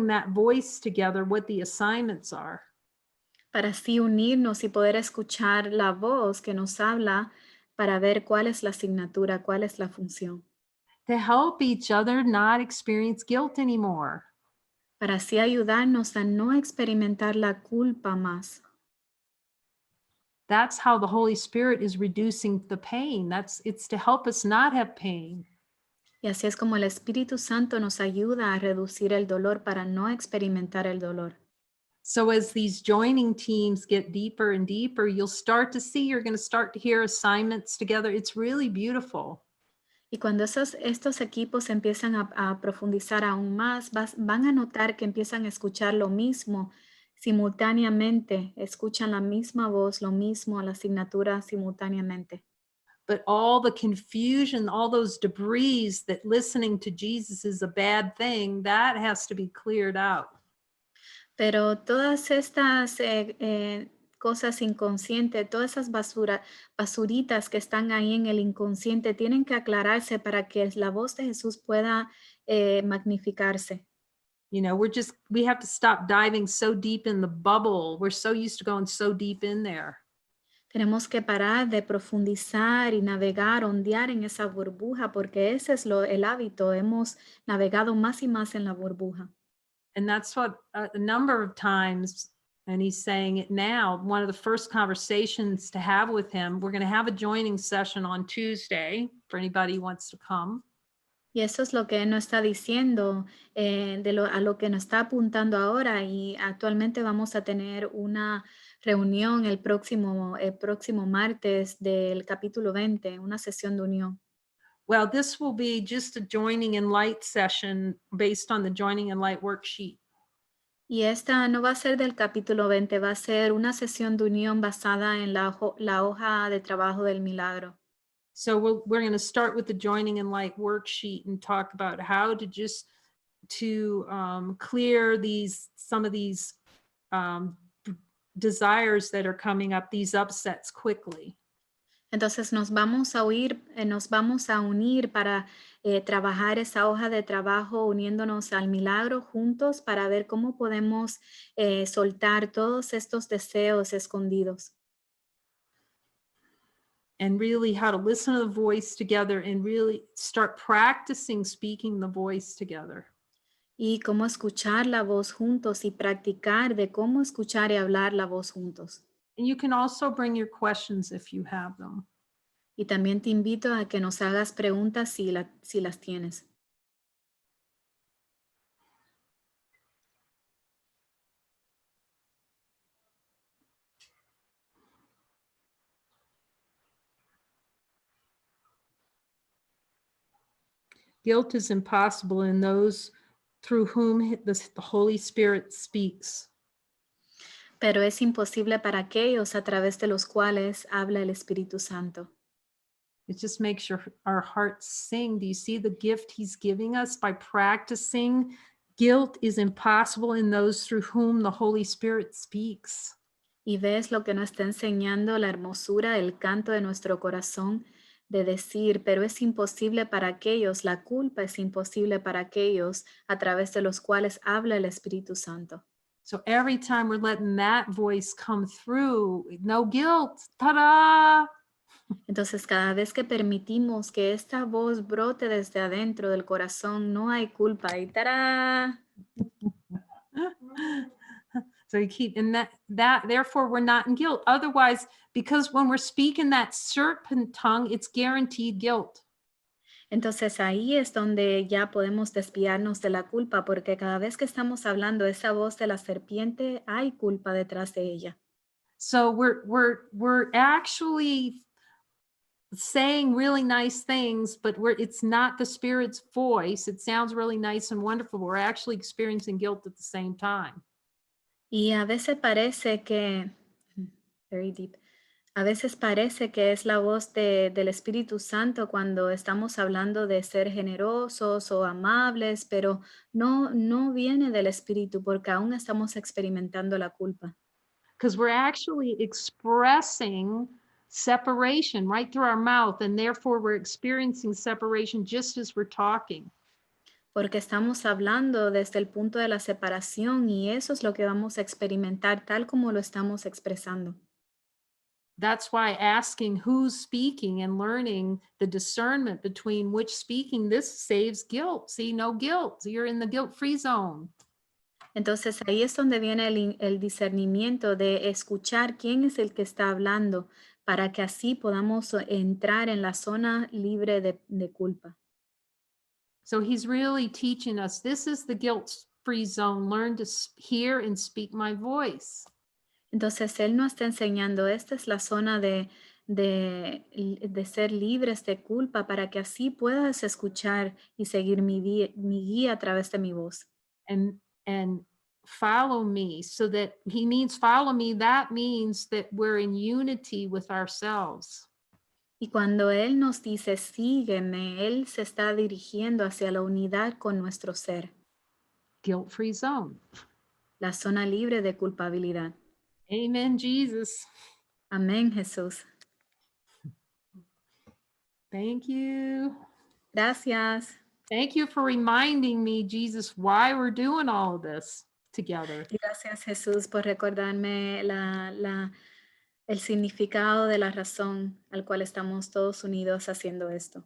Speaker 1: that voice together, what the assignments are.
Speaker 2: para así unirnos y poder escuchar la voz que nos habla para ver cuál es la asignatura, cuál es la función,
Speaker 1: To help each other not experience guilt anymore.
Speaker 2: para así ayudarnos a no experimentar la culpa más.
Speaker 1: That's how the Holy Spirit is reducing the pain. It's to help us not have pain.
Speaker 2: Y así es como el Espíritu Santo nos ayuda a reducir el dolor para no experimentar el dolor.
Speaker 1: So as these joining teams get deeper and deeper, you're going to start to hear assignments together. It's really beautiful.
Speaker 2: Y cuando estos equipos empiezan a profundizar aún más, van a notar que empiezan a escuchar lo mismo simultáneamente, escuchan la misma voz, lo mismo, la asignatura simultáneamente.
Speaker 1: But all the confusion, all those debris that listening to Jesus is a bad thing, that has to be cleared out.
Speaker 2: Pero todas estas cosas inconscientes, todas esas basuritas que están ahí en el inconsciente, tienen que aclararse para que la voz de Jesús pueda magnificarse.
Speaker 1: You know, we have to stop diving so deep in the bubble. We're so used to going so deep in there.
Speaker 2: Tenemos que parar de profundizar y navegar, ondear en esa burbuja, porque ese es el hábito. Hemos navegado más y más en la burbuja.
Speaker 1: And that's what a number of times And he's saying it now. One of the first conversations to have with him, we're going to have a joining session on Tuesday for anybody who wants to come.
Speaker 2: Y eso es lo que él nos está diciendo, a lo que nos está apuntando ahora. Y actualmente vamos a tener una reunión el próximo martes del capítulo 20, una sesión de unión.
Speaker 1: Well, this will be just a joining in light session based on the joining in light worksheet.
Speaker 2: Y esta no va a ser del capítulo 20, va a ser una sesión de unión basada en la hoja de trabajo del milagro.
Speaker 1: So we're going to start with the joining in light worksheet and talk about how to just clear some of these desires that are coming up, these upsets quickly.
Speaker 2: Entonces nos vamos a unir para trabajar esa hoja de trabajo uniéndonos al milagro juntos para ver cómo podemos soltar todos estos deseos escondidos.
Speaker 1: And really how to listen to the voice together and really start practicing speaking the voice together.
Speaker 2: Y cómo escuchar la voz juntos y practicar de cómo escuchar y hablar la voz juntos.
Speaker 1: And you can also bring your questions if you have them.
Speaker 2: Y también te invito a que nos hagas preguntas si las tienes.
Speaker 1: Guilt is impossible in those through whom the Holy Spirit speaks.
Speaker 2: Pero es imposible para aquellos a través de los cuales habla el Espíritu Santo.
Speaker 1: It just makes our hearts sing. Do you see the gift he's giving us by practicing? Guilt is impossible in those through whom the Holy Spirit speaks.
Speaker 2: Y ves lo que nos está enseñando la hermosura, el canto de nuestro corazón, de decir, pero es imposible para aquellos, la culpa es imposible para aquellos a través de los cuales habla el Espíritu Santo.
Speaker 1: So every time we're letting that voice come through, no guilt, ta-da!
Speaker 2: Entonces, cada vez que permitimos que esta voz brote desde adentro del corazón, no hay culpa. Y ¡tará!
Speaker 1: So you keep, and that therefore we're not in guilt. Otherwise, because when we're speaking that serpent tongue, it's guaranteed guilt.
Speaker 2: Entonces ahí es donde ya podemos desviarnos de la culpa, porque cada vez que estamos hablando esa voz de la serpiente, hay culpa detrás de ella.
Speaker 1: So we're actually saying really nice things, but it's not the Spirit's voice. It sounds really nice and wonderful. We're actually experiencing guilt at the same time.
Speaker 2: Y a veces parece que, very deep, a veces parece que es la voz del Espíritu Santo cuando estamos hablando de ser generosos o amables, pero no viene del Espíritu porque aún estamos experimentando la culpa.
Speaker 1: Because we're actually expressing separation right through our mouth, and therefore we're experiencing separation just as we're talking.
Speaker 2: Porque estamos hablando desde el punto de la separación y eso es lo que vamos a experimentar tal como lo estamos expresando.
Speaker 1: That's why asking who's speaking and learning the discernment between which speaking, this saves guilt. See, no guilt. You're in the guilt-free zone.
Speaker 2: Entonces ahí es donde viene el discernimiento de escuchar quién es el que está hablando para que así podamos entrar en la zona libre de culpa.
Speaker 1: So he's really teaching us, this is the guilt-free zone. Learn to hear and speak my voice.
Speaker 2: Entonces él nos está enseñando, esta es la zona de ser libres de culpa para que así puedas escuchar y seguir mi guía a través de mi voz.
Speaker 1: And follow me. So that he means follow me, that means that we're in unity with ourselves.
Speaker 2: Y cuando él nos dice sígueme, él se está dirigiendo hacia la unidad con nuestro ser.
Speaker 1: Guilt-free zone.
Speaker 2: La zona libre de culpabilidad.
Speaker 1: Amen, Jesus.
Speaker 2: Amén, Jesús.
Speaker 1: Thank you.
Speaker 2: Gracias.
Speaker 1: Thank you for reminding me, Jesus, why we're doing all of this together.
Speaker 2: Gracias, Jesús, por recordarme el significado de la razón al cual estamos todos unidos haciendo esto.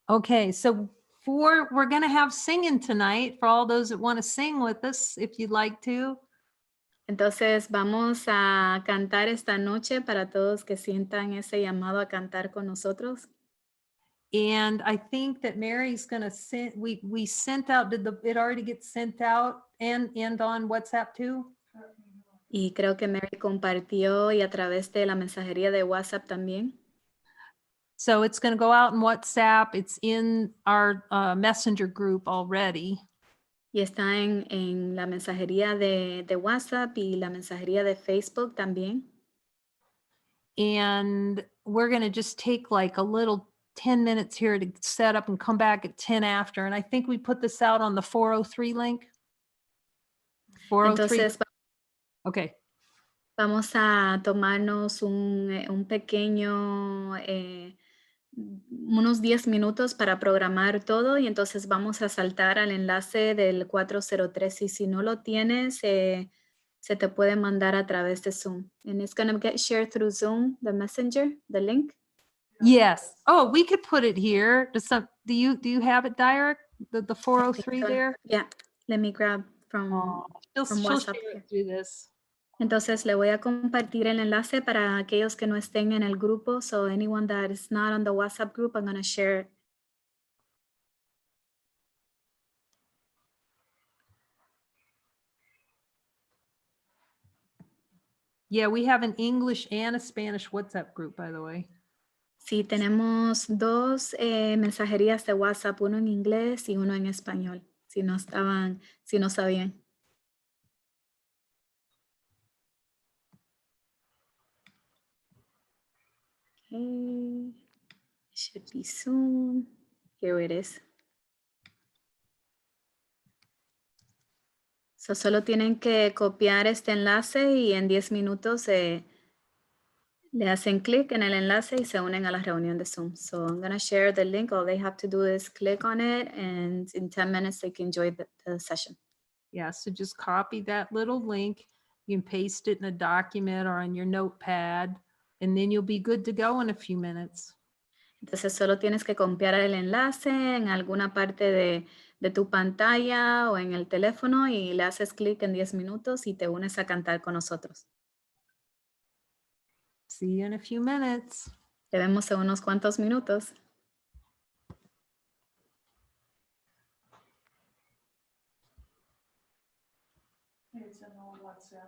Speaker 1: Okay, so we're going to have singing tonight for all those that want to sing with us, if you'd like to.
Speaker 2: Entonces vamos a cantar esta noche para todos que sientan ese llamado a cantar con nosotros.
Speaker 1: And I think that Mary's going to send, we sent out, it already get sent out and on WhatsApp too?
Speaker 2: Y creo que Mary compartió y a través de la mensajería de WhatsApp también.
Speaker 1: So it's going to go out in WhatsApp. It's in our messenger group already.
Speaker 2: Y está en la mensajería de WhatsApp y la mensajería de Facebook también.
Speaker 1: And we're going to just take like a little 10 minutes here to set up and come back at 10 after. And I think we put this out on the 403 link. 403.
Speaker 2: Entonces
Speaker 1: Okay.
Speaker 2: vamos a tomarnos un pequeño, unos 10 minutos para programar todo y entonces vamos a saltar al enlace del 403 y si no lo tienes, se te puede mandar a través de Zoom. And it's going to get shared through Zoom, the messenger, the link.
Speaker 1: Yes. Oh, we could put it here. Do you have it, Direk? The 403 there?
Speaker 2: Yeah, let me grab from
Speaker 1: She'll
Speaker 2: WhatsApp
Speaker 1: share
Speaker 2: here.
Speaker 1: it through this.
Speaker 2: Entonces le voy a compartir el enlace para aquellos que no estén en el grupo. So anyone that is not on the WhatsApp group, I'm going to share.
Speaker 1: Yeah, we have an English and a Spanish WhatsApp group, by the way.
Speaker 2: Sí, tenemos dos mensajerías de WhatsApp, uno en inglés y uno en español, si no sabían. Okay. Should be soon. Here it is. So, solo tienen que copiar este enlace y en 10 minutos le hacen clic en el enlace y se unen a la reunión de Zoom. So I'm going to share the link. All they have to do is click on it and in 10 minutes they can join the session.
Speaker 1: Yeah, so just copy that little link. You can paste it in a document or on your notepad, and then you'll be good to go in a few minutes.
Speaker 2: Entonces solo tienes que copiar el enlace en alguna parte de tu pantalla o en el teléfono y le haces clic en 10 minutos y te unes a cantar con nosotros.
Speaker 1: See you in a few minutes.
Speaker 2: Te vemos en unos cuantos minutos.
Speaker 3: It's in our WhatsApp.